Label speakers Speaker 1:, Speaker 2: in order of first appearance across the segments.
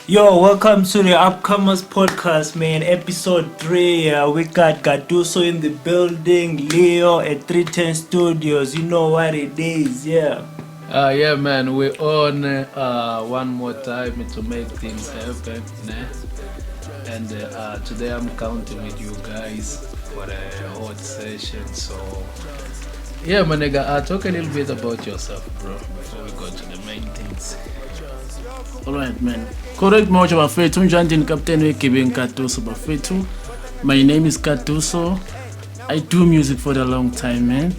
Speaker 1: Yo, welcome to the UpComers Podcast, man. Episode 3. We got Gaduso in the building, Leo at 310 Studios. You know what it is, yeah.
Speaker 2: Yeah, man, we're on one more time to make things happen. Né? And today I'm counting with you guys for a hot session. So, yeah, my nigga, talk a little bit about yourself, bro, before we go to the main things.
Speaker 3: Alright, man. Correct moja bafethu njani captain wegibeng Gaduso bafethu. My name is Gaduso. I do music for a long time, man.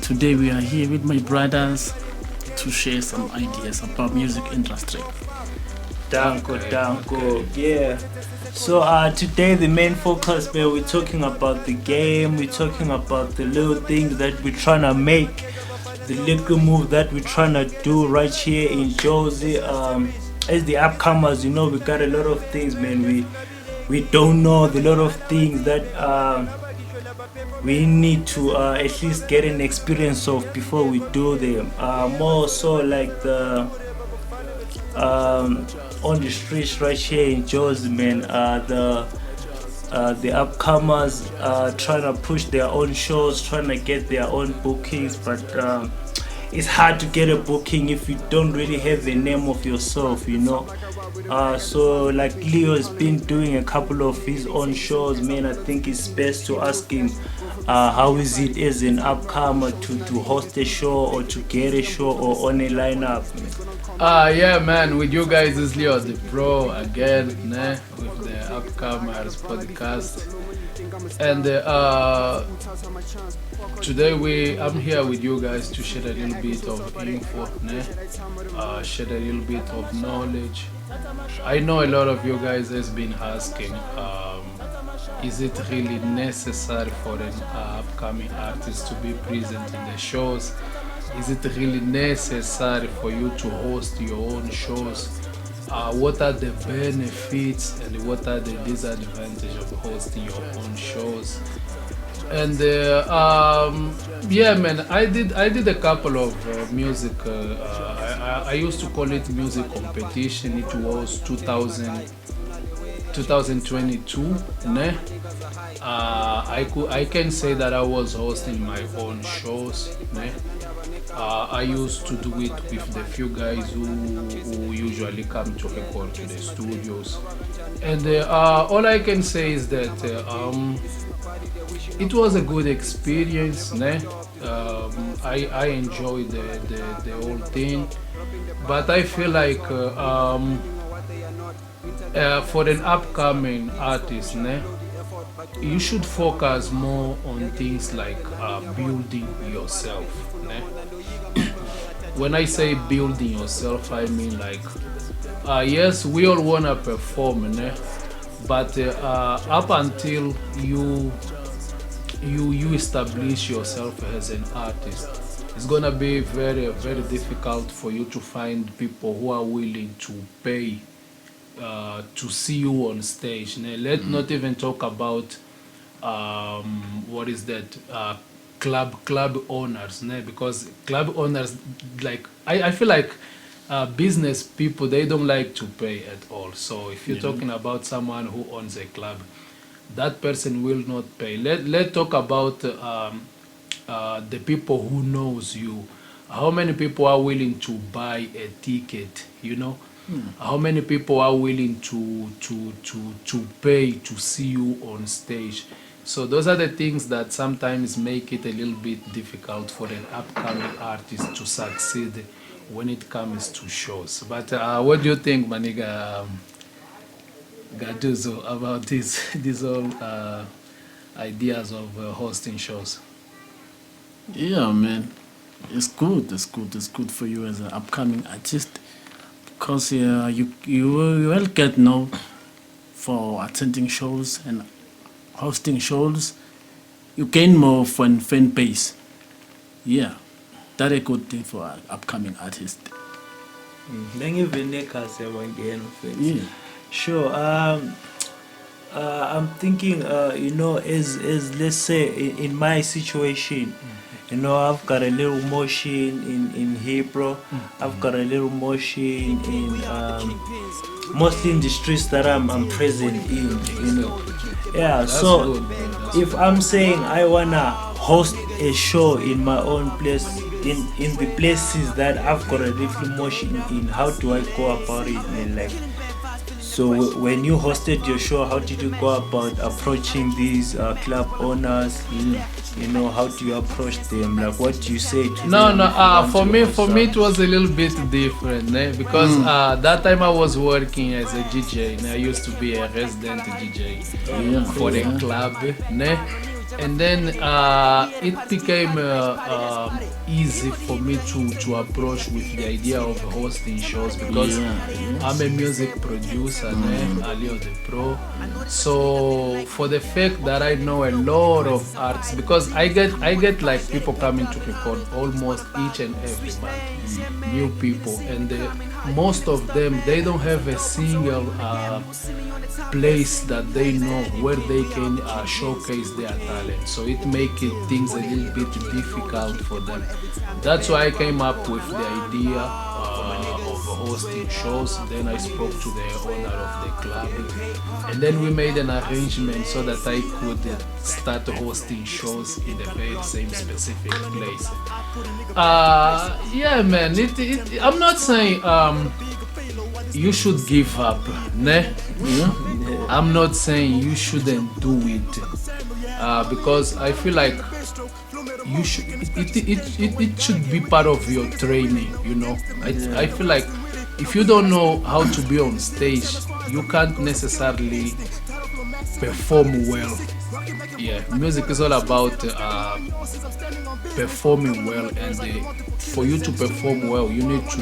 Speaker 3: Today we are here with my brothers to share some ideas about music industry.
Speaker 1: Danko, yeah. So today the main focus, man, we're talking about the game. We're talking about the little things that we're trying to make, the little move that we're trying to do right here in Josie. As the upcomers, you know, we got a lot of things, man. We don't know the lot of things that we need to at least get an experience of before we do them. More so like the on the streets right here in Josie, man. The upcomers trying to push their own shows, trying to get their own bookings, but it's hard to get a booking if you don't really have the name of yourself, you know. So like Leo has been doing a couple of his own shows, man. I think it's best to ask him how is it as an upcomer to host a show or to get a show or on a lineup, man.
Speaker 2: Yeah, man, with you guys is Leo the Pro again, né? With the UpComers Podcast. And today I'm here with you guys to share a little bit of info, né? Share a little bit of knowledge. I know a lot of you guys has been asking, is it really necessary for an upcoming artist to be present in the shows? Is it really necessary for you to host your own shows? What are the benefits and what are the disadvantages of hosting your own shows? And yeah, man, I did a couple of music. I used to call it music competition. It was 2022. Ne? I can say that I was hosting my own shows. Ne? I used to do it with the few guys who usually come to record to the studios, and all I can say is that it was a good experience. Ne? I enjoyed the whole thing, but I feel like for an upcoming artist, ne, you should focus more on things like building yourself. Ne? When I say building yourself, I mean like yes, we all wanna perform, ne? But up until you establish yourself as an artist, it's gonna be very difficult for you to find people who are willing to pay to see you on stage. Let's not even talk about what is that, club owners, because club owners, like I feel like business people, they don't like to pay at all. So if you're talking about someone who owns a club, that person will not pay. Let's talk about the people who knows you. How many people are willing to buy a ticket, you know? How many people are willing to pay to see you on stage? So those are the things that sometimes make it a little bit difficult for an upcoming artist to succeed when it comes to shows. But what do you think, Maniga Gaduso, about these all ideas of hosting shows?
Speaker 3: Yeah, man. It's good. It's good for you as an upcoming artist because you will get known for attending shows and hosting shows. You gain more fan base. Yeah, that's a good thing for an upcoming artist.
Speaker 1: Yeah. Sure. I'm thinking, you know, as let's say in my situation, you know, I've got a little motion in Hebrew. I've got a little motion in mostly in the streets that I'm present in, you know. Yeah,
Speaker 2: That's
Speaker 1: so
Speaker 2: good, man. That's
Speaker 1: if I'm saying I wanna host a show in my own place, in the places that I've got a little motion in, how do I go about it, man? Like, so when you hosted your show, how did you go about approaching these club owners? You know, how do you approach them? Like, what do you say to
Speaker 2: No,
Speaker 1: them?
Speaker 2: no.
Speaker 1: if you want
Speaker 2: For
Speaker 1: to
Speaker 2: me,
Speaker 1: host
Speaker 2: for me,
Speaker 1: some-
Speaker 2: it was a little bit different, because that time I was working as a DJ, and I used to be a resident DJ for a club, ne? And then it became easy for me to approach with the idea of hosting shows because I'm a music producer, Alio the Pro. So for the fact that I know a lot of artists, because I get like people coming to record almost each and every month, new people, and most of them they don't have a single place that they know where they can showcase their talent. So it makes things a little bit difficult for them. That's why I came up with the idea of hosting shows. Then I spoke to the owner of the club, and then we made an arrangement so that I could start hosting shows in the very same specific place. Yeah, man. I'm not saying you should give up, ne? I'm not saying you shouldn't do it, because I feel like you should. It should be part of your training. You know, I feel like if you don't know how to be on stage, you can't necessarily perform well. Yeah, music is all about performing well, and for you to perform well, you need to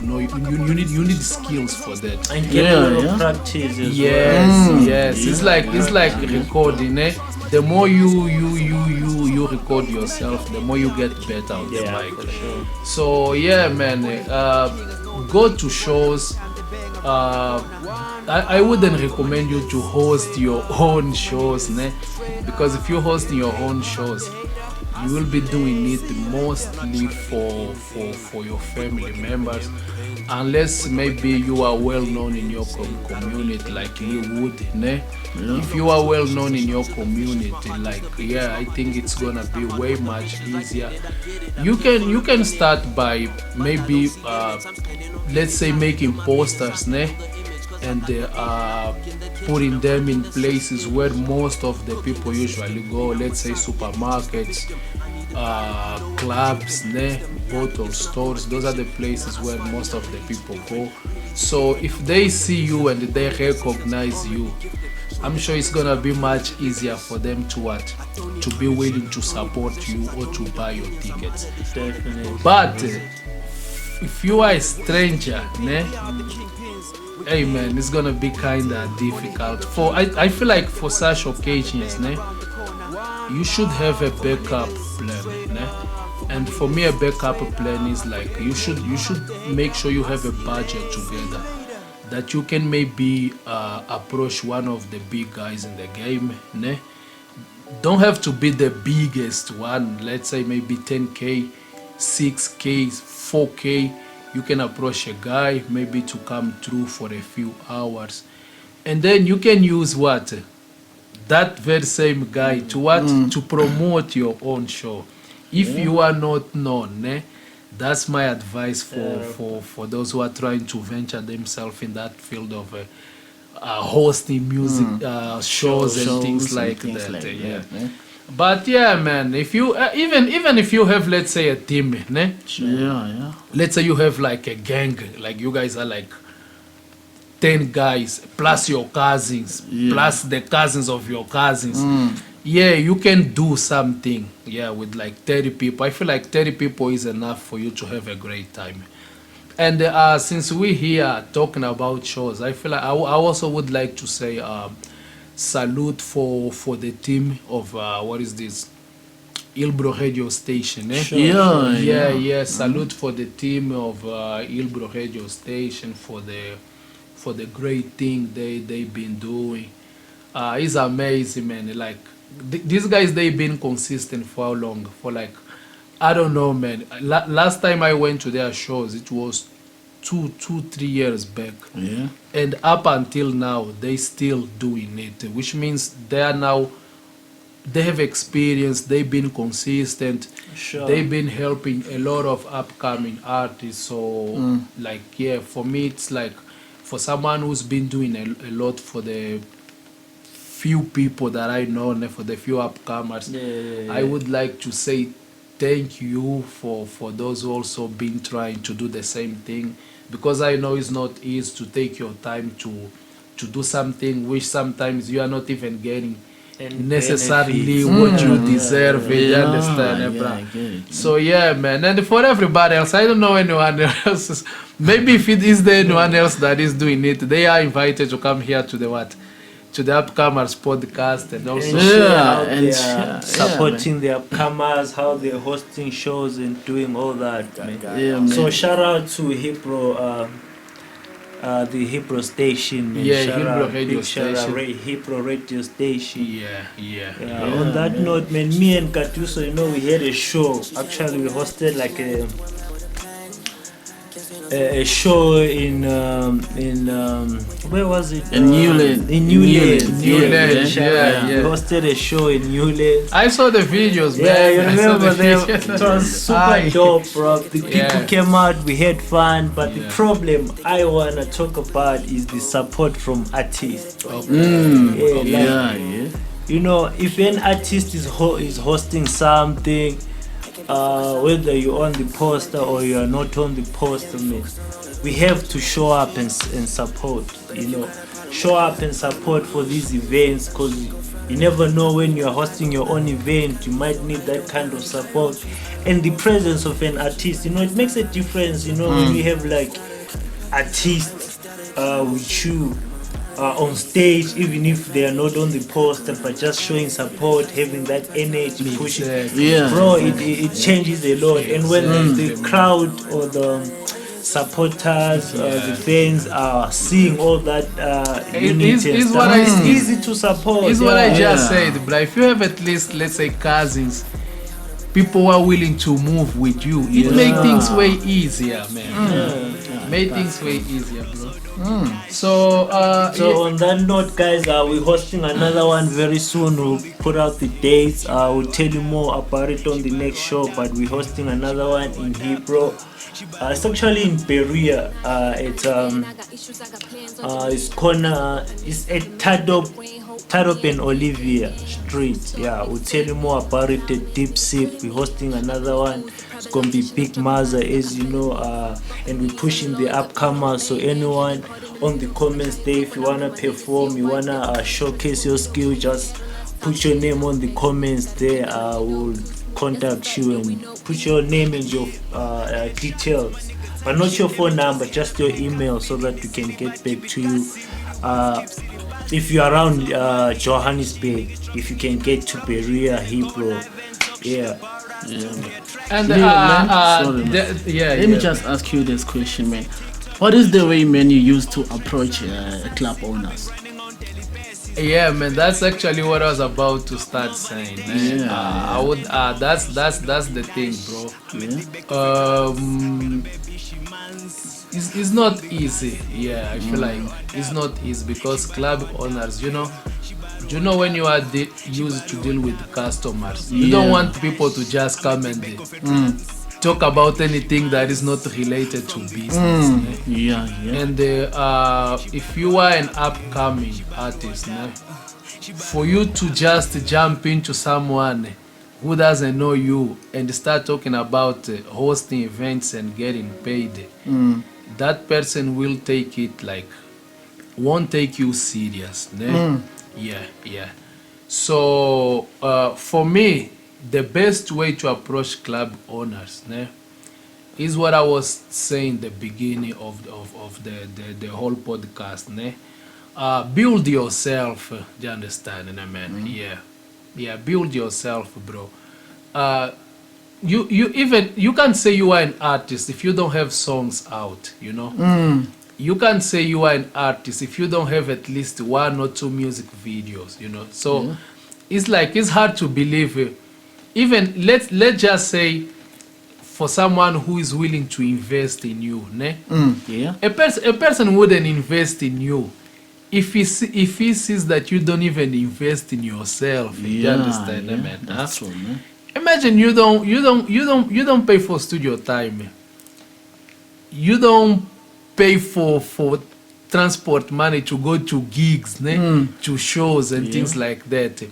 Speaker 2: know. You need skills for that.
Speaker 1: and get a lot of practice as
Speaker 2: Yes, yes. It's like recording. The more you record yourself, the more you get better on the
Speaker 1: Yeah,
Speaker 2: mic.
Speaker 1: for sure.
Speaker 2: So yeah, man. Go to shows. I wouldn't recommend you to host your own shows, ne? Because if you're hosting your own shows, you will be doing it mostly for your family members, unless maybe you are well known in your community, like you would, ne? If you are well known in your community, like, yeah, I think it's gonna be way much easier. You can start by maybe let's say making posters, ne? And putting them in places where most of the people usually go, let's say supermarkets, clubs, ne? Bottle stores. Those are the places where most of the people go. So if they see you and they recognize you, I'm sure it's gonna be much easier for them to be willing to support you or to buy your tickets.
Speaker 1: Definitely.
Speaker 2: But if you are a stranger, ne? Hey man, it's gonna be kinda difficult. I feel like for such occasions, ne, you should have a backup plan, ne? And for me, a backup plan is like you should make sure you have a budget together, that you can maybe approach one of the big guys in the game, ne? Don't have to be the biggest one. Let's say maybe 10K, 6K, 4K. You can approach a guy maybe to come through for a few hours, and then you can use that very same guy to promote your own show. If you are not known, ne? That's my advice for those who are trying to venture themselves in that field of hosting music shows and things like that. Yeah. But yeah, man, if you even if you have, let's say, a team, ne?
Speaker 3: Yeah.
Speaker 2: Let's say you have like a gang, like you guys are like 10 guys plus your cousins, plus the cousins of your cousins. Yeah, you can do something, with like 30 people. I feel like 30 people is enough for you to have a great time. And since we're here talking about shows, I feel like I also would like to say salute for the team of what is this, Ilbro radio station, eh?
Speaker 3: Yeah.
Speaker 2: Salute for the team of Ilbro radio station for the great thing they've been doing. It's amazing, man. Like these guys, they've been consistent for how long? For like, I don't know, man. Last time I went to their shows, it was 3 years back.
Speaker 3: Yeah.
Speaker 2: And up until now, they still doing it, which means they have experience, they've been consistent,
Speaker 1: Sure.
Speaker 2: they've been helping a lot of upcoming artists. So, like, yeah, for me, it's like for someone who's been doing a lot for the few people that I know, and for the few upcomers, I would like to say thank you for those who also been trying to do the same thing, because I know it's not easy to take your time to do something which sometimes you are not even getting
Speaker 1: And
Speaker 2: necessarily
Speaker 1: benefits.
Speaker 2: what you deserve. You understand,
Speaker 3: yeah,
Speaker 2: bruh?
Speaker 3: I get it.
Speaker 2: So yeah, man, and for everybody else, I don't know anyone else. Maybe if it is there anyone else that is doing it, they are invited to come here to the UpComers podcast, and also
Speaker 1: And share
Speaker 3: Yeah,
Speaker 1: how
Speaker 3: and
Speaker 1: they
Speaker 3: share,
Speaker 1: are
Speaker 3: yeah,
Speaker 1: supporting the upcomers, how they're hosting shows and doing all that, man.
Speaker 3: Yeah, man.
Speaker 1: So shout out to Hipro, the Hipro station, man.
Speaker 2: Yeah,
Speaker 1: Shout
Speaker 2: Hipro
Speaker 1: out,
Speaker 2: radio
Speaker 1: big shout out,
Speaker 2: station.
Speaker 1: Hipro radio station.
Speaker 2: yeah.
Speaker 1: On that note, man, me and Gaduso, we had a show. Actually, we hosted like a show in where was it?
Speaker 3: In Newland.
Speaker 1: In Newland.
Speaker 2: Newland,
Speaker 1: Shout
Speaker 2: yeah,
Speaker 1: out.
Speaker 2: yeah.
Speaker 1: We hosted a show in Newland.
Speaker 2: I saw the videos, man.
Speaker 1: Yeah, you
Speaker 2: I saw
Speaker 1: remember
Speaker 2: the
Speaker 1: them?
Speaker 2: videos.
Speaker 1: It was super
Speaker 2: Aye.
Speaker 1: dope, bro. The people
Speaker 2: Yeah.
Speaker 1: came out, we had fun, but the
Speaker 2: Yeah.
Speaker 1: problem I wanna talk about is the support from artists. Bro.
Speaker 3: Mm.
Speaker 1: Yeah,
Speaker 3: Yeah.
Speaker 1: If an artist is hosting something, whether you're on the poster or you are not on the poster, man, we have to show up and support. Show up and support for these events, because you never know when you are hosting your own event, you might need that kind of support and the presence of an artist. It makes a difference. When you have like artists with you on stage, even if they are not on the poster, but just showing support, having that energy, pushing.
Speaker 3: Yeah.
Speaker 1: Bro, it changes a lot. And when the crowd or the supporters, the fans are seeing all that unity and
Speaker 2: is
Speaker 1: stuff,
Speaker 2: what I-
Speaker 1: it's easy to support.
Speaker 2: It's what I
Speaker 1: yeah.
Speaker 2: just
Speaker 3: Yeah.
Speaker 2: said, but if you have at least, let's say, cousins, people who are willing to move with you, it make things way easier, man. Make things way easier, bro. So
Speaker 1: So on that note, guys, we're hosting another one very soon. We'll put out the dates. We'll tell you more about it on the next show. But we're hosting another one in Hebrew. It's actually in Perea. It's at Tadop and Olivia Street. Yeah, we'll tell you more about it at Deep Sip. We're hosting another one. It's gonna be Big Maza, as you know, and we're pushing the upcomers. So anyone on the comments there, if you wanna perform, you wanna showcase your skill, just put your name on the comments there. We'll contact you and put your name and your details, but not your phone number, just your email, so that we can get back to you. If you're around Johannesburg, if you can get to Perea, Hebrew, yeah.
Speaker 2: and
Speaker 3: Leo, man. Sorry, man. Let me
Speaker 2: yeah.
Speaker 3: just ask you this question, man. What is the way, man, you used to approach club owners?
Speaker 2: Yeah, man, that's actually what I was about to start saying. Man.
Speaker 3: Yeah.
Speaker 2: I would. That's the thing, bro.
Speaker 3: Yeah.
Speaker 2: It's not easy. Yeah, I feel like it's not easy, because club owners, you know, when you are used to deal with customers, you don't
Speaker 3: Yeah.
Speaker 2: want people to just come and talk about anything that is not related to business.
Speaker 3: Yeah.
Speaker 2: And if you are an upcoming artist, for you to just jump into someone who doesn't know you and start talking about hosting events and getting paid, that person will take it like, won't take you serious. Yeah. So for me, the best way to approach club owners is what I was saying the beginning of the whole podcast. Build yourself. Do you understand, man? Yeah. Build yourself, bro. You can say you are an artist if you don't have songs out. You can say you are an artist if you don't have at least 1 or 2 music videos. So it's hard to believe. Even let's just say, for someone who is willing to invest in you, ne?
Speaker 3: Yeah.
Speaker 2: A person wouldn't invest in you if he sees that you don't even invest in yourself. You understand, man?
Speaker 3: That's true, man.
Speaker 2: Imagine you don't pay for studio time. You don't pay for transport money to go to gigs, ne? To shows and things like that.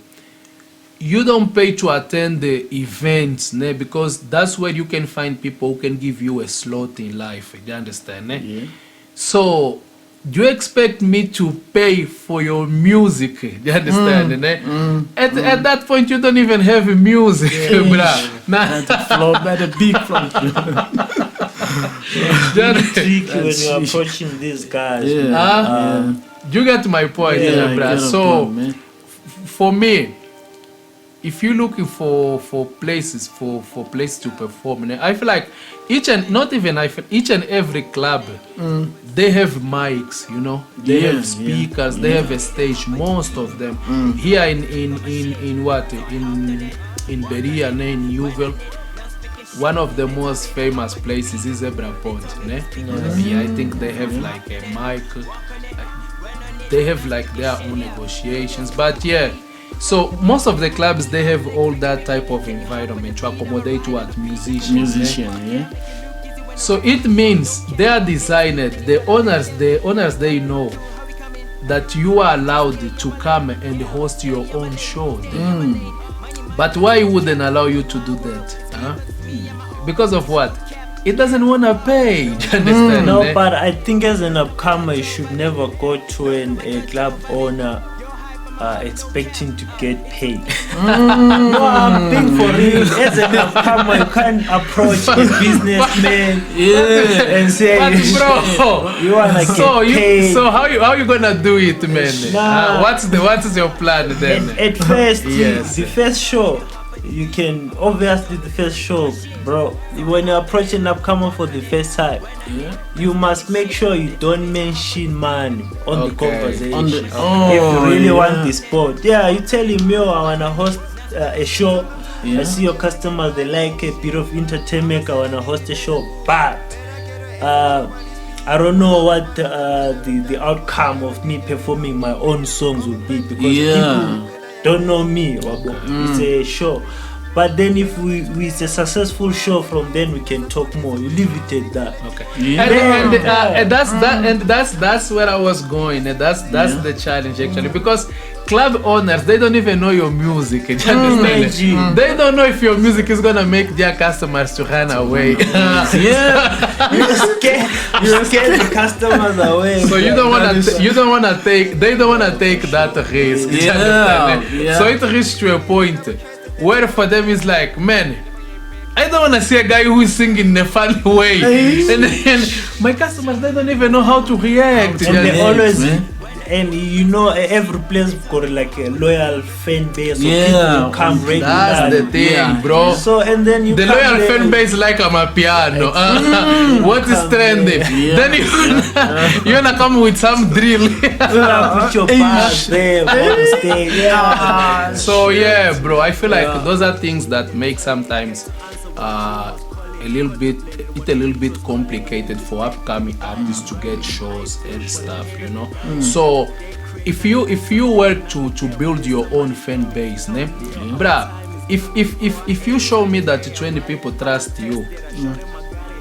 Speaker 2: You don't pay to attend the events, ne? Because that's where you can find people who can give you a slot in life. You understand, ne?
Speaker 3: Yeah.
Speaker 2: So, do you expect me to pay for your music? Do you understand? At that point, you don't even have music, bruh.
Speaker 3: By the big flow.
Speaker 1: It's tricky when you're approaching these guys.
Speaker 2: You get my point, bruh. So, for me, if you're looking for places to perform, I feel like each and every club, they have mics, you know, they have speakers, they have a stage. Most of them here in Beria, in Newville, one of the most famous places is Zebra Point, ne? Yeah, I think they have like a mic. They have like their own negotiations, but yeah. So most of the clubs, they have all that type of environment to accommodate what musicians.
Speaker 3: Yeah.
Speaker 2: So it means they are designed. The owners they know that you are allowed to come and host your own show. But why wouldn't allow you to do that? Because of what? It doesn't want to pay. You understand?
Speaker 1: No, but I think as an upcomer, you should never go to a club owner expecting to get paid. No, I'm being for real. As an upcomer, you can't approach a businessman and say,
Speaker 2: bro,
Speaker 1: you wanna get paid.
Speaker 2: So how you gonna do it, man?
Speaker 1: Nah.
Speaker 2: What is your plan then?
Speaker 1: At first, the first show, you can obviously the first show, bro. When you approach an upcomer for the first time, you must make sure you don't mention money on the conversation. If you really want the spot, you tell him, yo, I wanna host a show. I see your customers, they like a bit of entertainment. I wanna host a show, but I don't know what the outcome of me performing my own songs would be, because people don't know me. It's a show. But then if it's a successful show, from then we can talk more. You leave it at that.
Speaker 2: Okay. And that's where I was going. And that's the challenge actually, because club owners, they don't even know your music. You understand? They don't know if your music is gonna make their customers to run away.
Speaker 1: You scare the customers away.
Speaker 2: So they don't wanna take that risk. You understand? So it reached to a point where for them it's like, man, I don't want to see a guy who is singing in a funny way. And then my customers, they don't even know how to react.
Speaker 1: And they always, and you know, every place got like a loyal fan base. So people who come regularly.
Speaker 2: That's the thing, bro.
Speaker 1: So and then you
Speaker 2: the loyal fan base like I'm a piano. What is trending? Then you wanna come with some drill.
Speaker 1: Put your bars there on stage.
Speaker 2: So bro, I feel like those are things that make sometimes a little bit complicated for upcoming artists to get shows and stuff, you know. So if you were to build your own fan base, bruh, if you show me that 20 people trust you,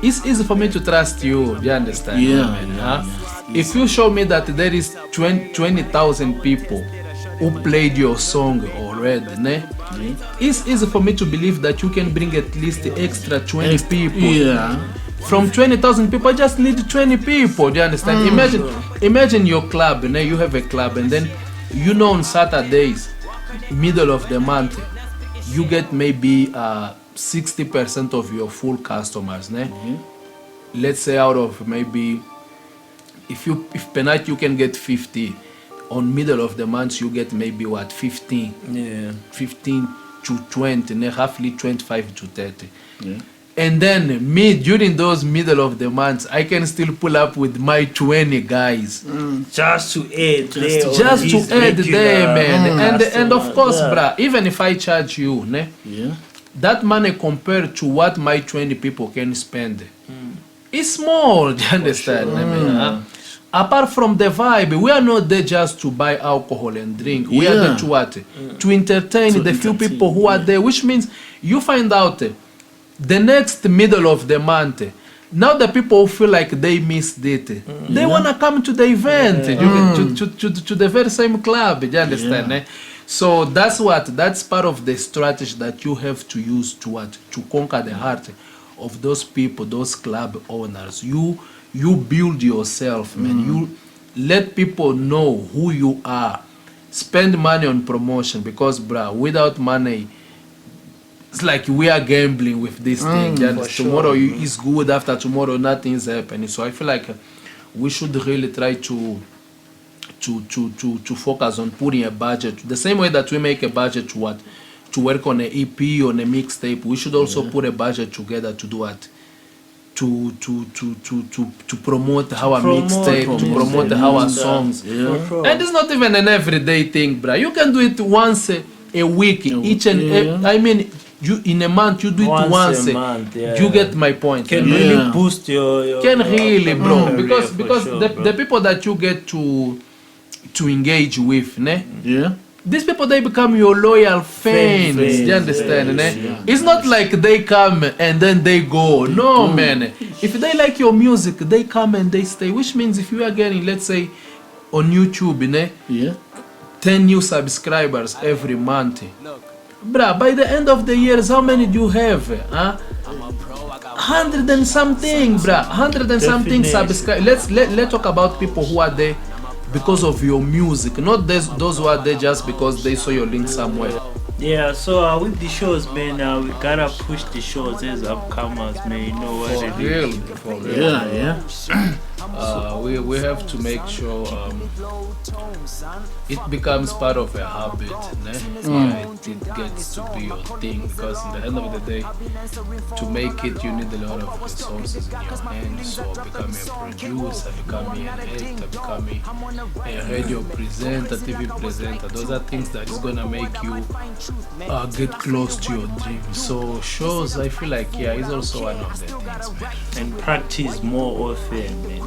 Speaker 2: it's easy for me to trust you. Do you understand? If you show me that there is 20,000 people who played your song already, it's easy for me to believe that you can bring at least the extra 20 people. From 20,000 people, I just need 20 people. Do you understand? Imagine your club, you have a club, and then on Saturdays, middle of the month, you get maybe 60% of your full customers. Let's say out of maybe, if per night you can get 50. On middle of the month you get maybe 15 to 20, roughly 25 to 30. And then me, during those middle of the months, I can still pull up with my 20 guys
Speaker 1: just to add
Speaker 2: there, man. And of course, bruh, even if I charge you, that money compared to what my 20 people can spend, it's small. Do you understand? I mean, apart from the vibe, we are not there just to buy alcohol and drink. We are there to what? To entertain the few people who are there, which means you find out the next middle of the month, now the people feel like they missed it. They want to come to the event, to the very same club. Do you understand? Eh? So that's part of the strategy that you have to use to conquer the heart of those people, those club owners. You build yourself, man. You let people know who you are. Spend money on promotion, because without money, it's like we are gambling with this thing. Tomorrow is good, after tomorrow nothing's happening. So I feel like we should really try to focus on putting a budget. The same way that we make a budget to work on an EP, on a mixtape, we should also put a budget together to do what? To promote our mixtape, to promote our songs. And it's not even an everyday thing, You can do it once a week, each and I mean, you in a month you do it once a month. You get my point.
Speaker 1: Can really boost your
Speaker 2: can really, bro, because the people that you get to engage with, these people, they become your loyal fans. Do you understand? It's not like they come and then they go. No, man. If they like your music, they come and they stay. Which means if you are getting, let's say, on YouTube, 10 new subscribers every month, by the end of the years, how many do you have? 100 and something, 100 and something subscribers. Let's talk about people who are there because of your music, not those who are there just because they saw your link somewhere.
Speaker 1: Yeah, so with the shows, man, we gotta push the shows as upcomers, man. You know what it is.
Speaker 2: For real. We have to make sure it becomes part of a habit. It gets to be your thing, because in the end of the day, to make it, you need a lot of resources in your hands. So becoming a producer, becoming an actor, becoming a radio presenter, TV presenter, those are things that is gonna make you get close to your dreams. So shows, I feel like is also one of the things, man.
Speaker 1: And practice more often, man.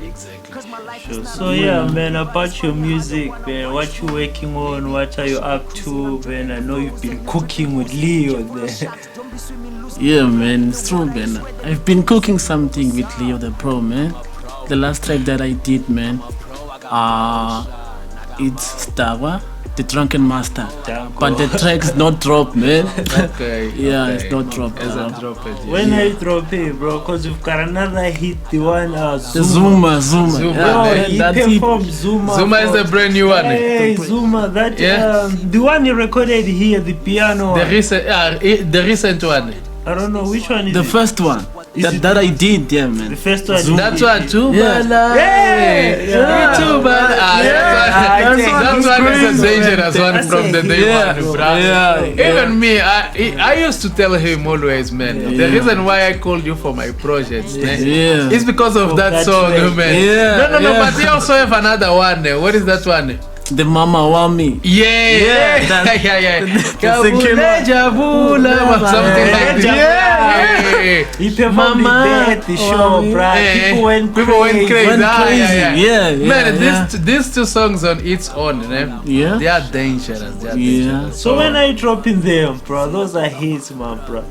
Speaker 2: Exactly.
Speaker 1: Sure. So man, about your music, man, what you working on, what are you up to, man? I know you've been cooking with Leo there.
Speaker 3: Yeah, man, it's true, man. I've been cooking something with Leo the Pro, man. The last track that I did, man, it's Stawa, the Drunken Master. But the track's not dropped, man.
Speaker 2: Okay.
Speaker 3: It's not dropped.
Speaker 1: When I drop it, bro, because you've got another hit, the one
Speaker 3: Zuma.
Speaker 1: He performed Zuma.
Speaker 2: Zuma is the brand new one.
Speaker 1: Hey, Zuma, that the one he recorded here, the piano.
Speaker 2: The recent one.
Speaker 1: I don't know which one is
Speaker 3: the first one. That I did, man.
Speaker 1: The first one.
Speaker 2: That one too,
Speaker 3: That
Speaker 2: one is a dangerous one from the day one, Even me, I used to tell him always, man. The reason why I called you for my projects, man, is because of that song, man. No, but he also have another one. What is that one?
Speaker 3: The Mama Wami.
Speaker 2: Something like that.
Speaker 1: He performed it at the show, People went crazy.
Speaker 2: Man, these two songs on its own, they are dangerous.
Speaker 1: So when are you dropping them, bro? Those are hits, man, bro.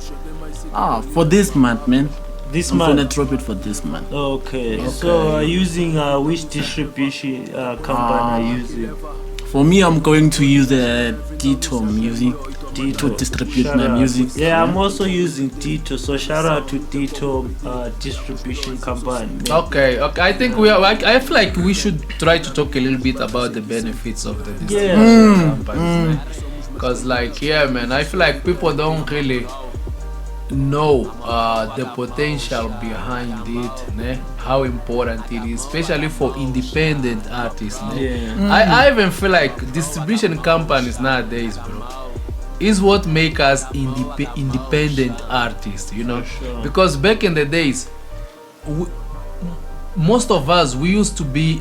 Speaker 3: For this month, man.
Speaker 1: I'm gonna
Speaker 3: drop it for this month.
Speaker 1: Okay. So using which distribution company are you using?
Speaker 3: For me, I'm going to use the Tito Music to distribute my music.
Speaker 1: I'm also using Tito. So shout out to Tito distribution company.
Speaker 2: Okay. I think I feel like we should try to talk a little bit about the benefits of the distribution companies, because man, I feel like people don't really know the potential behind it, how important it is, especially for independent artists. I even feel like distribution companies nowadays, bro, is what make us independent artists, because back in the days, most of us, we used to be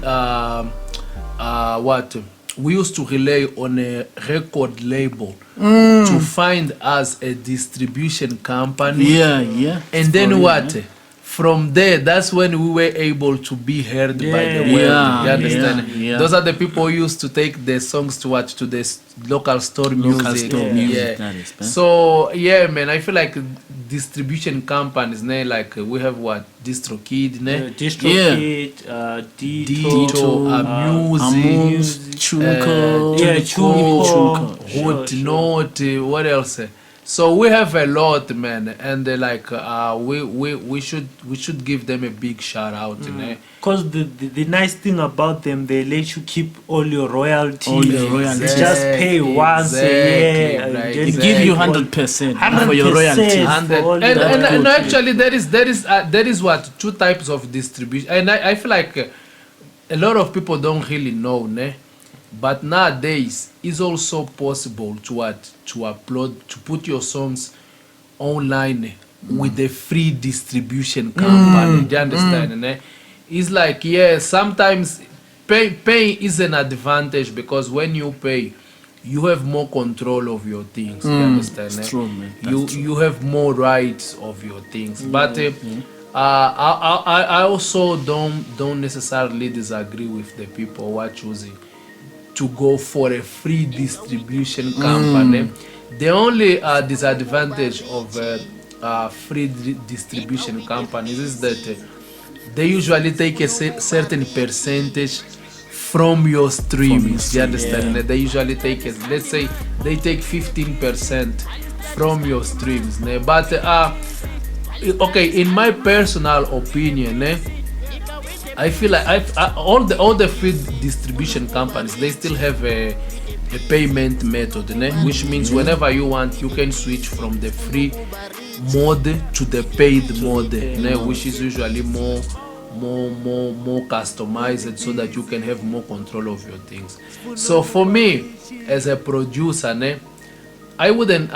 Speaker 2: we used to rely on a record label to find us a distribution company.
Speaker 3: Yeah.
Speaker 2: And then what? From there, that's when we were able to be heard by the world. You understand?
Speaker 3: Yeah.
Speaker 2: Those are the people who used to take the songs to watch to the local store music.
Speaker 3: That is, man.
Speaker 2: So yeah, man, I feel like distribution companies, like we have what DistroKid,
Speaker 1: DistroKid,
Speaker 2: Dito, Music,
Speaker 1: Chunko,
Speaker 2: Hot Note, what else? So we have a lot, man, and we should give them a big shout out,
Speaker 1: Because the nice thing about them, they let you keep all your royalties.
Speaker 3: Exactly,
Speaker 1: just pay once a year.
Speaker 2: right,
Speaker 1: And
Speaker 3: They give you 100% for your royalties.
Speaker 1: 100%.
Speaker 2: And actually, there is what 2 types of distribution, and I feel like a lot of people don't really know, but nowadays it's also possible to upload, to put your songs online with a free distribution company. Do you understand? It's like, sometimes paying is an advantage, because when you pay, you have more control of your things. You understand?
Speaker 3: It's true, man.
Speaker 2: You have more rights of your things. But I also don't necessarily disagree with the people who are choosing to go for a free distribution company. The only disadvantage of free distribution companies is that they usually take a certain percentage from your streams. You understand? They usually take it. Let's say they take 15% from your streams. But okay, in my personal opinion, I feel like all the free distribution companies, they still have a payment method, which means whenever you want, you can switch from the free mode to the paid mode, which is usually more customized, so that you can have more control of your things. So for me, as a producer, I wouldn't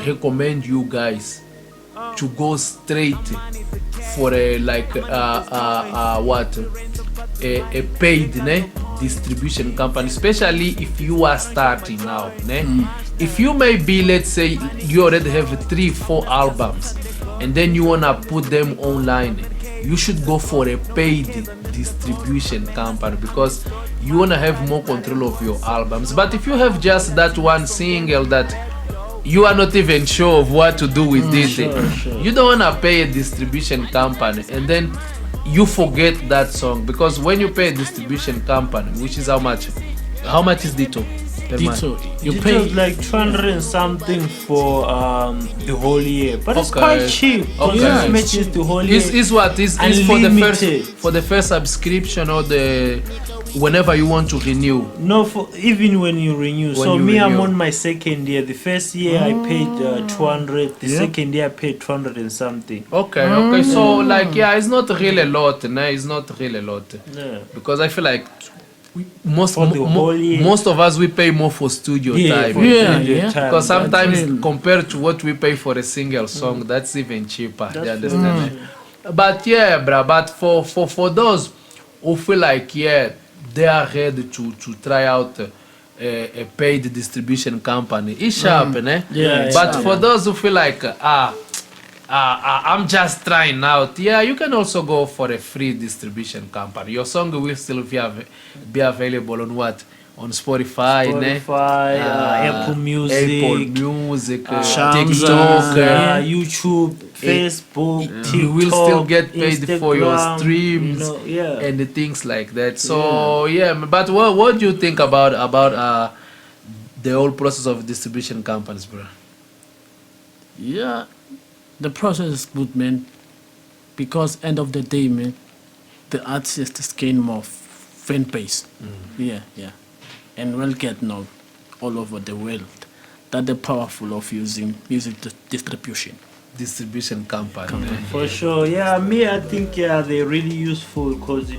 Speaker 2: recommend you guys to go straight for a paid distribution company, especially if you are starting now. If you may be, let's say you already have 3-4 albums and then you wanna put them online, you should go for a paid distribution company, because you wanna have more control of your albums. But if you have just that one single that you are not even sure of what to do with it, you don't want to pay a distribution company and then you forget that song, because when you pay a distribution company, which is how much is Dito?
Speaker 1: You pay like 200 and something for the whole year, but it's quite cheap.
Speaker 2: Okay.
Speaker 1: Matches the whole year.
Speaker 2: Is for the first subscription, or the whenever you want to renew?
Speaker 1: No, for even when you renew. I'm on my second year. The first year I paid 200. The second year I paid 200 and something.
Speaker 2: Okay. So it's not really a lot. It's not really a lot. Because I feel like most of us, we pay more for studio time. Because sometimes compared to what we pay for a single song, that's even cheaper. You understand? But but for those who feel like they are ready to try out a paid distribution company, it's sharp, but for those who feel like I'm just trying out, you can also go for a free distribution company. Your song will still be available on what? On Spotify,
Speaker 1: Apple Music,
Speaker 2: TikTok,
Speaker 1: YouTube, Facebook, TikTok.
Speaker 2: You will still get paid
Speaker 1: Instagram,
Speaker 2: for your streams and things like that. So but what do you think about the whole process of distribution companies, bro?
Speaker 3: Yeah, the process is good, man. Because end of the day, man, the artists gain more fan base. Yeah. And will get known all over the world. That's the powerful of using music distribution
Speaker 2: company.
Speaker 1: For sure. I think they're really useful, because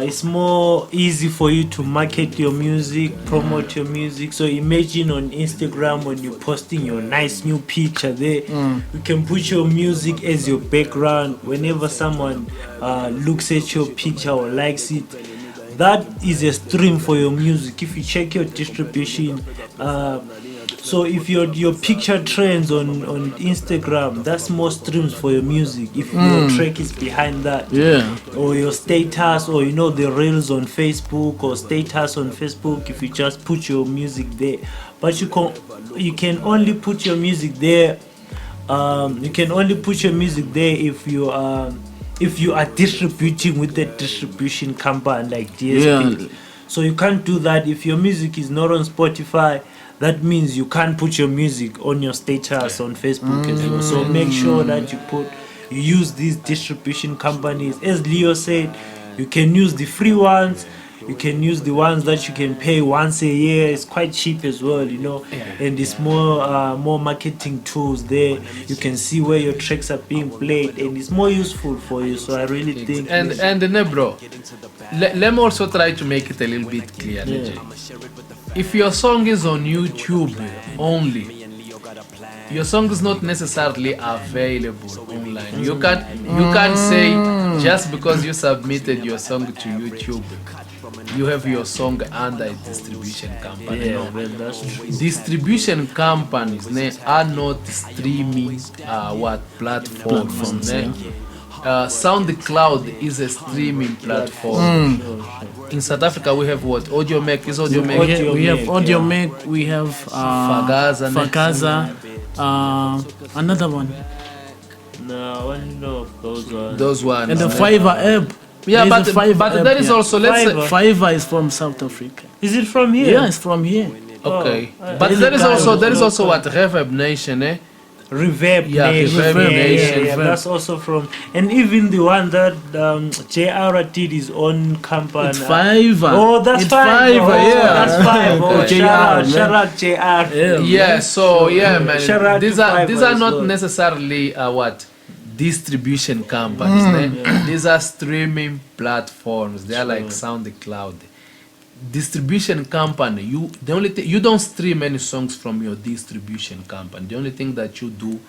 Speaker 1: it's more easy for you to market your music, promote your music. So imagine on Instagram when you're posting your nice new picture there, you can put your music as your background. Whenever someone looks at your picture or likes it, that is a stream for your music. If you check your distribution, so if your picture trends on Instagram, that's more streams for your music. If your track is behind that, or your status, or the reels on Facebook or status on Facebook, if you just put your music there. But you can only put your music there. You can only put your music there if you are distributing with the distribution company like DSPs. So you can't do that if your music is not on Spotify. That means you can't put your music on your status on Facebook as well. So make sure that you use these distribution companies. As Leo said, you can use the free ones. You can use the ones that you can pay once a year. It's quite cheap as well, and it's more marketing tools there. You can see where your tracks are being played, and it's more useful for you. So I really think.
Speaker 2: And bro, let me also try to make it a little bit clear. If your song is on YouTube only, your song is not necessarily available online. You can't say just because you submitted your song to YouTube, you have your song under a distribution company. No,
Speaker 1: that's true.
Speaker 2: Distribution companies are not streaming platforms. SoundCloud is a streaming platform. In South Africa, we have what? AudioMac is AudioMac.
Speaker 3: We have AudioMac. We have Fagaza. Another one.
Speaker 1: No, I don't know
Speaker 2: those ones.
Speaker 3: And the Fiverr app.
Speaker 2: Yeah, but there is also, let's say,
Speaker 3: Fiverr is from South Africa.
Speaker 1: Is it from here?
Speaker 3: Yeah, it's from here.
Speaker 2: Okay, but there is also what Reverb Nation,
Speaker 1: Reverb Nation. Yeah, that's also from, and even the one that JR did his own company.
Speaker 3: It's Fiverr.
Speaker 1: Oh, that's Fiverr. That's Fiverr. Shout out JR.
Speaker 2: Yeah. So man, these are not necessarily distribution companies. These are streaming platforms. They are like SoundCloud. Distribution company, you don't stream any songs from your distribution company. The only thing that you do,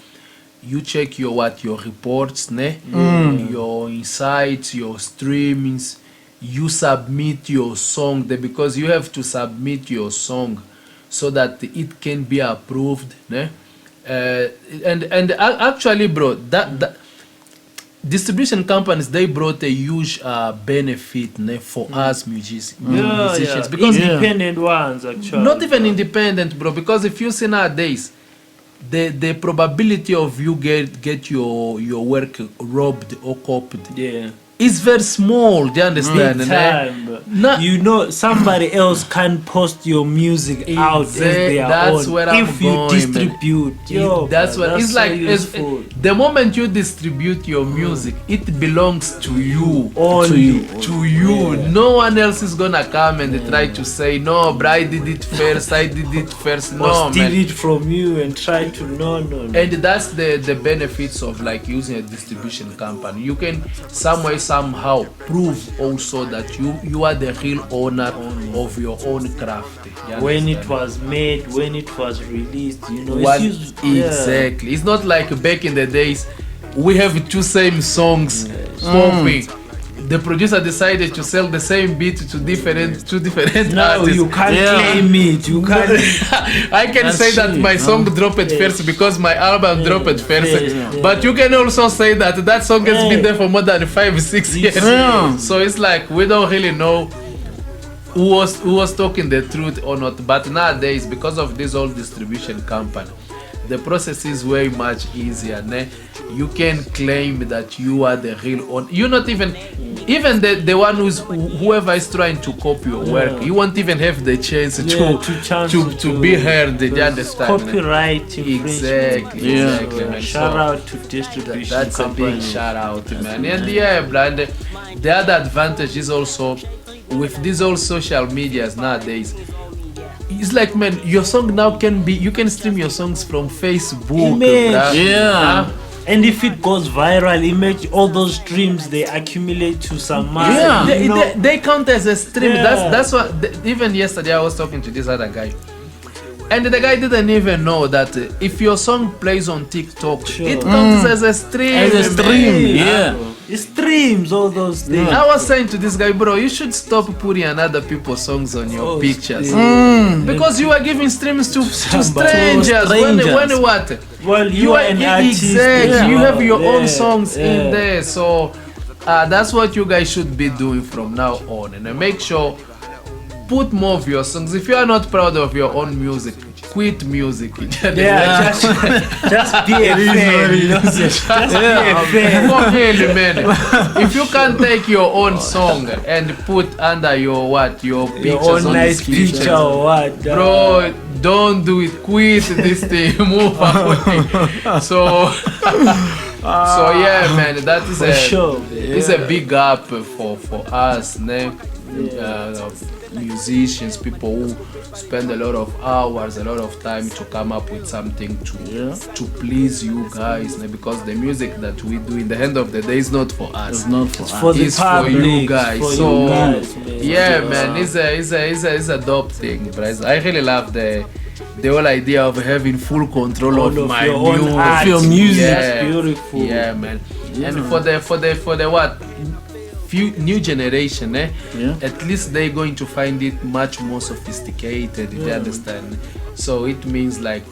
Speaker 2: you check your reports, your insights, your streamings. You submit your song there because you have to submit your song so that it can be approved. And actually, bro, that distribution companies, they brought a huge benefit for us musicians.
Speaker 1: Because independent ones, actually.
Speaker 2: Not even independent, bro, because if you see nowadays, the probability of you get your work robbed or copied is very small. Do you understand?
Speaker 1: Somebody else can post your music out as their
Speaker 2: that's
Speaker 1: own
Speaker 2: where I'm
Speaker 1: if you
Speaker 2: going,
Speaker 1: distribute.
Speaker 2: That's what it's
Speaker 1: so
Speaker 2: like.
Speaker 1: Useful.
Speaker 2: The moment you distribute your music, it belongs to you.
Speaker 1: Only
Speaker 2: to you. No one else is gonna come and try to say, no, bro, I did it first.
Speaker 1: Or steal it from you and try to no.
Speaker 2: And that's the benefits of like using a distribution company. You can somehow prove also that you are the real owner of your own craft.
Speaker 1: When it was made, when it was released,
Speaker 2: exactly. It's not like back in the days we have two same songs popping. The producer decided to sell the same beat to two different artists.
Speaker 1: You can't claim it. You can't.
Speaker 2: I can say that my song dropped first because my album dropped first. But you can also say that song has been there for more than 5-6 years. So it's like we don't really know who was talking the truth or not. But nowadays, because of this old distribution company, the process is way much easier. You can claim that you are the real owner. You're not even the one whoever is trying to copy your work. You won't even have the chance to be heard. Do you understand?
Speaker 1: Copyright
Speaker 2: exactly. Man.
Speaker 1: Shout out to distribution.
Speaker 2: That's
Speaker 1: company.
Speaker 2: a big shout out, man. And the other advantage is also with these old social medias nowadays. It's like, man, your song now you can stream your songs from Facebook.
Speaker 1: And if it goes viral, all those streams, they accumulate to some money.
Speaker 2: They count as a stream. That's what. Even yesterday I was talking to this other guy. And the guy didn't even know that if your song plays on TikTok,
Speaker 1: Sure.
Speaker 2: it counts as a stream.
Speaker 3: As a stream,
Speaker 2: man.
Speaker 3: yeah.
Speaker 1: It streams all those things.
Speaker 2: I was saying to this guy, bro, you should stop putting other people's songs on your pictures. Because you are giving streams to strangers. When what?
Speaker 1: Well, you are an artist.
Speaker 2: Exactly.
Speaker 1: Yeah.
Speaker 2: You have your own
Speaker 1: Yeah,
Speaker 2: songs
Speaker 1: yeah.
Speaker 2: in there. So that's what you guys should be doing from now on. And make sure, put more of your songs. If you are not proud of your own music, quit music.
Speaker 1: Yeah, just be a fan. You know? Just be a fan.
Speaker 2: For real, man. If you can't take your own song and put under your pictures
Speaker 1: Your own
Speaker 2: on
Speaker 1: nice
Speaker 2: the pictures,
Speaker 1: picture or what?
Speaker 2: bro, don't do it. Quit this thing. Move away. So yeah, man, that is
Speaker 1: For sure.
Speaker 2: it's a big up for us, musicians, people who spend a lot of hours, a lot of time to come up with something to please you guys, because the music that we do in the end of the day is not for us.
Speaker 3: It's not for
Speaker 1: It's
Speaker 3: us.
Speaker 1: for the
Speaker 2: It's for
Speaker 1: public,
Speaker 2: you guys.
Speaker 1: for
Speaker 2: So
Speaker 1: you guys, man.
Speaker 2: yeah, man, it's a dope thing, bro. I really love the whole idea of having full control
Speaker 1: All
Speaker 2: of
Speaker 1: of
Speaker 2: my
Speaker 1: your own
Speaker 2: music.
Speaker 1: art.
Speaker 3: Your music.
Speaker 1: That's beautiful.
Speaker 2: Yeah, man. And for the what? New generation,
Speaker 3: Yeah.
Speaker 2: at least they're going to find it much more sophisticated, you understand? So it means like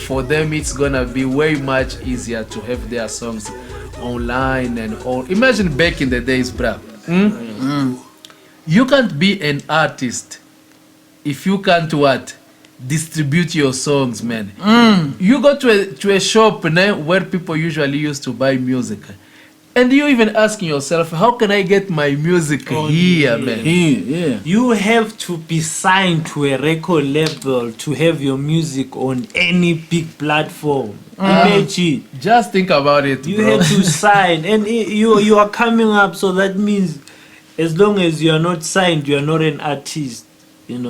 Speaker 2: for them it's gonna be way much easier to have their songs online and all. Imagine back in the days, bruh. You can't be an artist if you can't distribute your songs, man. You go to a shop where people usually used to buy music, and you even asking yourself, how can I get my music here, man?
Speaker 3: Yeah.
Speaker 1: You have to be signed to a record label to have your music on any big platform. Imagine.
Speaker 2: Just think about it,
Speaker 1: You
Speaker 2: bro.
Speaker 1: have to sign, and you are coming up. So that means, as long as you are not signed, you are not an artist.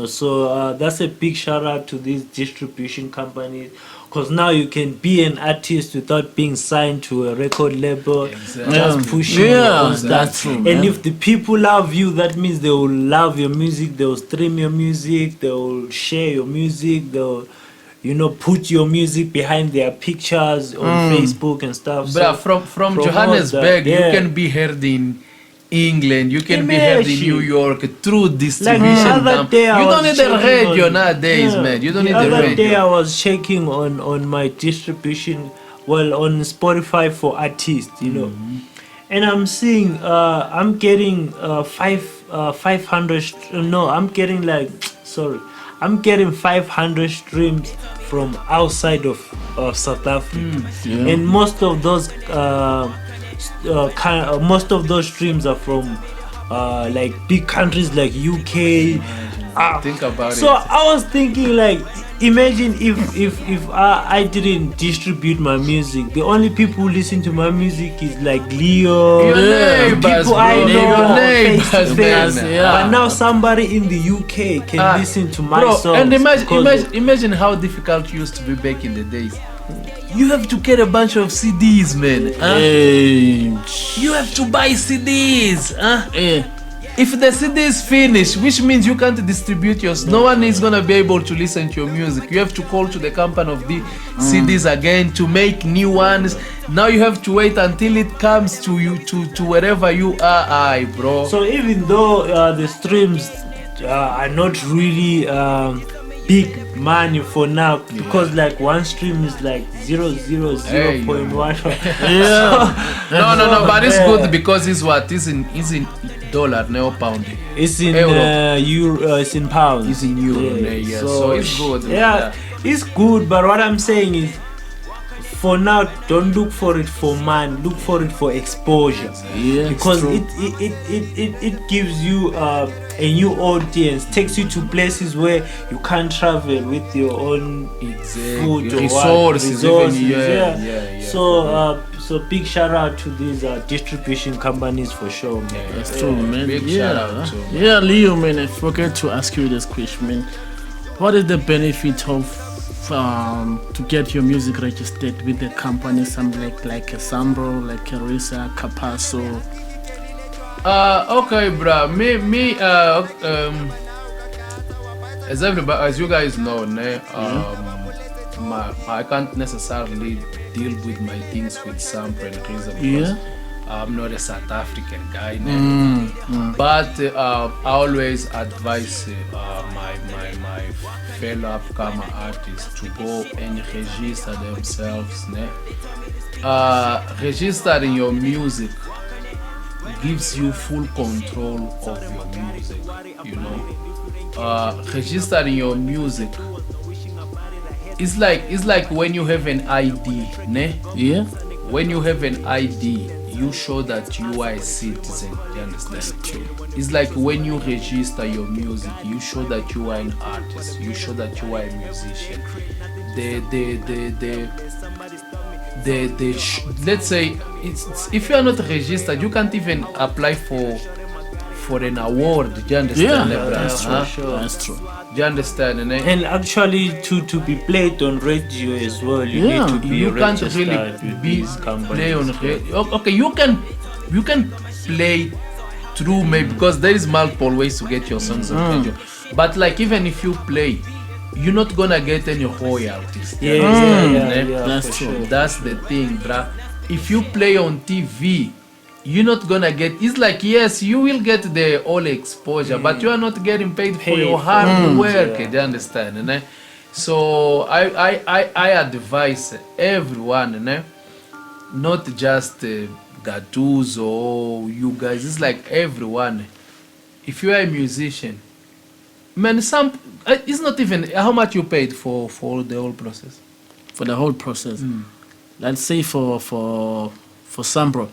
Speaker 1: So that's a big shout out to these distribution companies, because now you can be an artist without being signed to a record label.
Speaker 2: Exactly.
Speaker 1: Just pushing
Speaker 3: Yeah,
Speaker 1: your own stuff.
Speaker 3: that's true,
Speaker 1: And
Speaker 3: man.
Speaker 1: if the people love you, that means they will love your music. They will stream your music. They will share your music. They'll put your music behind their pictures on Facebook and stuff.
Speaker 2: Bruh,
Speaker 1: So
Speaker 2: from
Speaker 1: promote
Speaker 2: Johannesburg,
Speaker 1: that, yeah.
Speaker 2: you can be heard in England, you can be heard in
Speaker 1: Imagine.
Speaker 2: New York through
Speaker 1: Like
Speaker 2: distribution.
Speaker 1: the other
Speaker 2: company.
Speaker 1: day, I
Speaker 2: You don't
Speaker 1: was
Speaker 2: need a
Speaker 1: checking
Speaker 2: radio
Speaker 1: on-
Speaker 2: nowadays,
Speaker 1: Yeah.
Speaker 2: man. You don't
Speaker 1: the
Speaker 2: need a
Speaker 1: other day I
Speaker 2: radio.
Speaker 1: was checking on my distribution, on Spotify for artists, and I'm seeing I'm getting 500. I'm getting I'm getting 500 streams from outside of South Africa,
Speaker 3: Yeah.
Speaker 1: and most of those most of those streams are from like big countries like UK.
Speaker 2: Think about
Speaker 1: So
Speaker 2: it.
Speaker 1: I was thinking, like, imagine if I didn't distribute my music. The only people who listen to my music is like Leo,
Speaker 2: Your neighbors,
Speaker 1: people I
Speaker 2: bro.
Speaker 1: know,
Speaker 2: Your
Speaker 1: face to
Speaker 2: neighbors,
Speaker 1: face.
Speaker 2: man.
Speaker 3: Yeah.
Speaker 1: But now somebody in the UK can listen to my
Speaker 2: Bro,
Speaker 1: songs.
Speaker 2: and
Speaker 1: because
Speaker 2: imagine how difficult it used to be back in the days. You have to get a bunch of CDs, man.
Speaker 3: Hey.
Speaker 2: You have to buy CDs.
Speaker 3: Yeah.
Speaker 2: If the CD is finished, which means you can't distribute yours, no one is gonna be able to listen to your music. You have to call to the company of the CDs again to make new ones. Now you have to wait until it comes to you to wherever you are. Aye, bro.
Speaker 1: So even though the streams are not really big money for now, because like one stream is like 0.001.
Speaker 3: Yeah.
Speaker 2: No, but it's
Speaker 1: Yeah.
Speaker 2: good because it's what is in dollar, no pound.
Speaker 1: It's in
Speaker 2: Euro.
Speaker 1: euro. It's in pounds.
Speaker 2: It's in euro, yeah. So it's good.
Speaker 1: Yeah, it's good. But what I'm saying is, for now, don't look for it for money. Look for it for exposure.
Speaker 3: Yeah,
Speaker 1: Because
Speaker 3: it's
Speaker 1: it gives you a new audience, takes you to places where you can't travel with your own food or
Speaker 2: Resources,
Speaker 1: resources.
Speaker 2: even, yeah.
Speaker 1: So big shout out to these distribution companies for sure, man.
Speaker 3: That's true, man.
Speaker 2: Big
Speaker 3: Yeah.
Speaker 2: shout out to
Speaker 3: Yeah, Leo, man, I forgot to ask you this question, man. What is the benefit of to get your music registered with the company, something like a Sambro, like a Risa, Capasso?
Speaker 2: Okay, bruh. as you guys know, ne, I can't necessarily deal with my things with sample and reason because I'm not a South African guy, ne. But I always advise my fellow upcomer artists to go and register themselves, ne. Registering your music gives you full control of your music, you know. Registering your music it's like when you have an ID, ne?
Speaker 3: Yeah.
Speaker 2: When you have an ID, you show that you are a citizen. Do you understand? It's like when you register your music, you show that you are an artist. You show that you are a musician. Let's say if you are not registered, you can't even apply for an award. Do you understand?
Speaker 3: That's true.
Speaker 1: Sure.
Speaker 3: That's true.
Speaker 2: Do you understand?
Speaker 1: And actually, to be played on radio as well, you need to be
Speaker 2: You can't
Speaker 1: registered
Speaker 2: really
Speaker 1: with
Speaker 2: be
Speaker 1: these companies.
Speaker 2: play on radio. Okay, you can play through maybe because there is multiple ways to get your songs on radio. But like even if you play, you're not gonna get any royalties.
Speaker 3: That's true.
Speaker 1: Sure.
Speaker 2: That's the thing, bruh. If you play on TV, you're not gonna get. It's like yes, you will get the all exposure, but you are not getting paid for your hard work. Do you understand? Ne? So I advise everyone, ne? Not just Gaduso or you guys. It's like everyone. If you are a musician, man, it's not even how much you paid for the whole process.
Speaker 3: For the whole process, let's say for Sambro,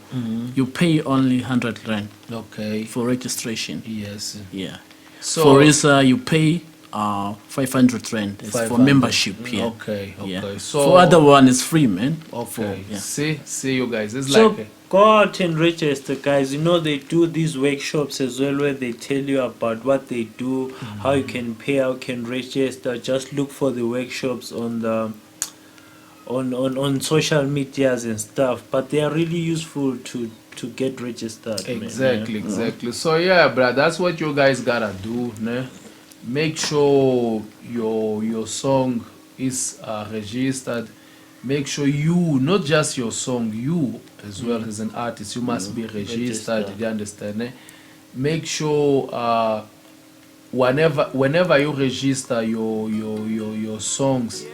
Speaker 3: you pay only 100 rand
Speaker 2: Okay.
Speaker 3: for registration.
Speaker 2: Yes.
Speaker 3: Yeah.
Speaker 2: So
Speaker 3: For Risa, you pay 500 rand. It's for
Speaker 2: 500.
Speaker 3: membership. Yeah.
Speaker 2: Okay.
Speaker 3: Yeah.
Speaker 2: So
Speaker 3: For other one, it's free, man.
Speaker 2: Okay.
Speaker 3: Yeah.
Speaker 2: See you guys. It's
Speaker 1: So
Speaker 2: like
Speaker 1: go out and register, guys. You know they do these workshops as well where they tell you about what they do, how you can pay, how you can register. Just look for the workshops on the on social medias and stuff. But they are really useful to get registered. man.
Speaker 2: exactly. So yeah, bruh, that's what you guys gotta do, ne? Make sure your song is registered. Make sure you, not just your song, you as well as an artist, you must be registered. You understand? Eh? Make sure whenever you register your songs,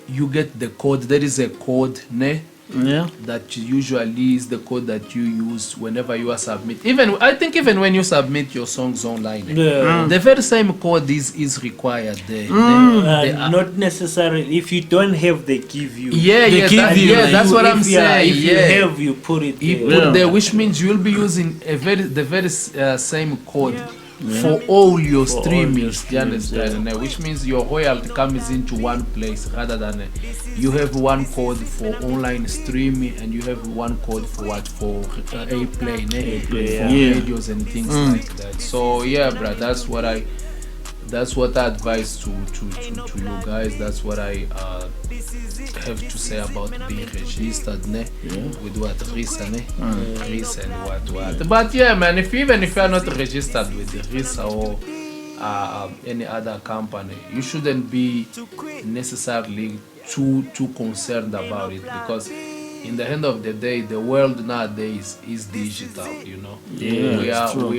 Speaker 2: you get the code. There is a code, ne?
Speaker 3: Yeah.
Speaker 2: That usually is the code that you use whenever you are submit. I think even when you submit your songs online,
Speaker 1: Yeah.
Speaker 2: the very same code is required there.
Speaker 1: Not necessarily. If you don't have, they give you.
Speaker 2: That's what I'm saying.
Speaker 1: If you have, you put it
Speaker 2: You
Speaker 1: there.
Speaker 2: put there, which means you will be using the very same code for all your streamings. Do you understand? Which means your royalty comes into one place rather than you have one code for online streaming and you have one code for what for play, for radios and things like that. So yeah, bruh, that's what I advise to you guys. That's what I have to say about being registered, with what Risa, Risa and what. But yeah, man, if you are not registered with Risa or any other company, you shouldn't be necessarily too concerned about it, because in the end of the day, the world nowadays is digital. You know, we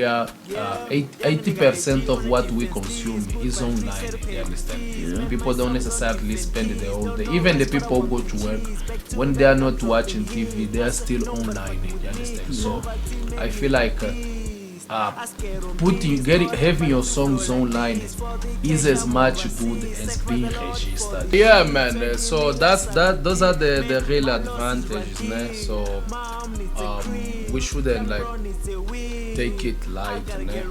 Speaker 2: are 80% of what we consume is online. You understand? People don't necessarily spend the whole day. Even the people who go to work, when they are not watching TV, they are still online. You understand? So I feel like having your songs online is as much good as being registered. Yeah, man. So those are the real advantages, ne? So we shouldn't take it light, ne?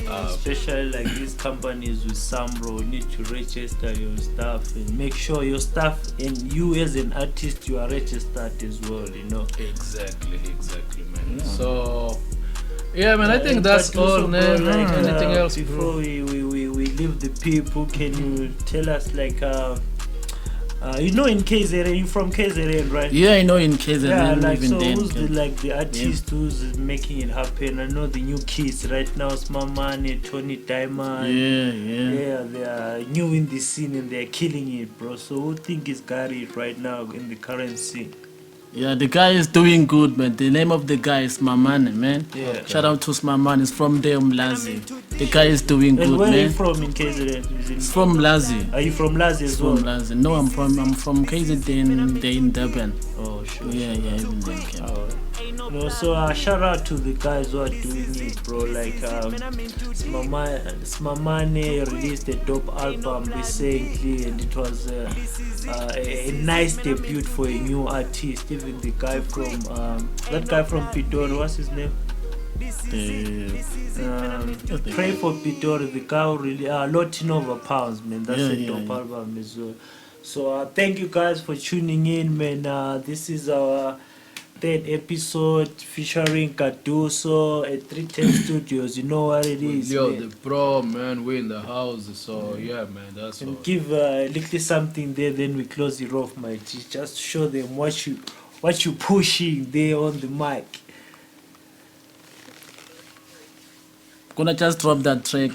Speaker 1: Especially like these companies with Sambro need to register your stuff and make sure your stuff and you as an artist, you are registered as well. You know.
Speaker 2: Exactly, man. So. Yeah, man, I think that's all, man. Anything else
Speaker 1: before we leave the people? Can you tell us You know, in KZN, you from KZN, right?
Speaker 3: Yeah, I know in KZN.
Speaker 1: Yeah, like so,
Speaker 3: then,
Speaker 1: who's the artist who's making it happen? I know the new kids right now, Usimamane, Tony, Dayimane. Yeah, they are new in the scene and they're killing it, bro. So who think is got it right now in the current scene?
Speaker 3: Yeah, the guy is doing good, man. The name of the guy is Mamane, man.
Speaker 1: Yeah. Okay.
Speaker 3: Shout out to Usimamane. It's from there, Mlazi. The guy is doing
Speaker 1: And
Speaker 3: good,
Speaker 1: where
Speaker 3: man.
Speaker 1: are you from in KZN?
Speaker 3: It's from Mlazi.
Speaker 1: Are you from Lazi as well?
Speaker 3: From Mlazi. No, I'm from KZN. They're in Durban.
Speaker 1: Oh, sure.
Speaker 3: Yeah, even then.
Speaker 1: No, so shout out to the guys who are doing it, bro. Like Usimamane released a dope album recently, and it was a nice debut for a new artist. Even the guy from that guy from Pitor, what's his name? Pray for Pitor, the guy who really Lotting Over Pounds, man. That's a dope album as well. So thank you guys for tuning in, man. This is our third episode featuring Gaduso at 310 Studios. You know what it is,
Speaker 2: Yo,
Speaker 1: man.
Speaker 2: the pro, man, we in the house. So yeah, man, that's all.
Speaker 1: And give a little something there, then we close it off, my G. Just show them what you pushing there on the mic.
Speaker 3: Gonna just drop that track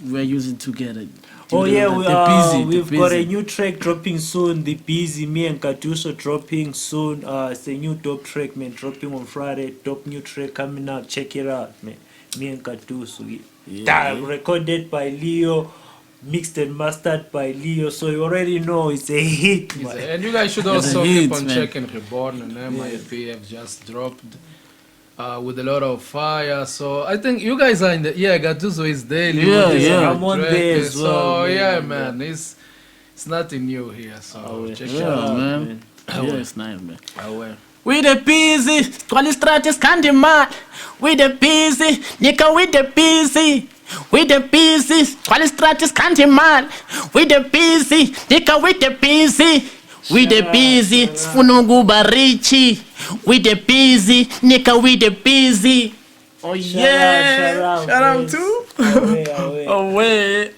Speaker 3: we're using together.
Speaker 1: Oh yeah, we've got a
Speaker 3: Busy.
Speaker 1: new track dropping soon. The Busy, me and Gaduso dropping soon. It's a new dope track, man, dropping on Friday. Dope new track coming out. Check it out, man. Me and Gaduso. Recorded by Leo, mixed and mastered by Leo. So you already know it's a hit, man.
Speaker 2: And you guys should also keep on checking Reborn and MIP have just dropped. With a lot of fire, so I think you guys are in the Gaduso is daily.
Speaker 1: I'm on there as well.
Speaker 2: So man, it's nothing new here. So check it out,
Speaker 3: man. Yeah, it's nice, man.
Speaker 2: We
Speaker 3: the busy, quali strategies candy man. We the busy, Nika we the busy. We the busy, quali strategies candy man. We the busy, Nika we the busy. We the busy, Sfunugu Barichi. We the busy, Nika we the busy. Oh yeah,
Speaker 1: shout out
Speaker 3: too.
Speaker 1: Away.
Speaker 3: Away.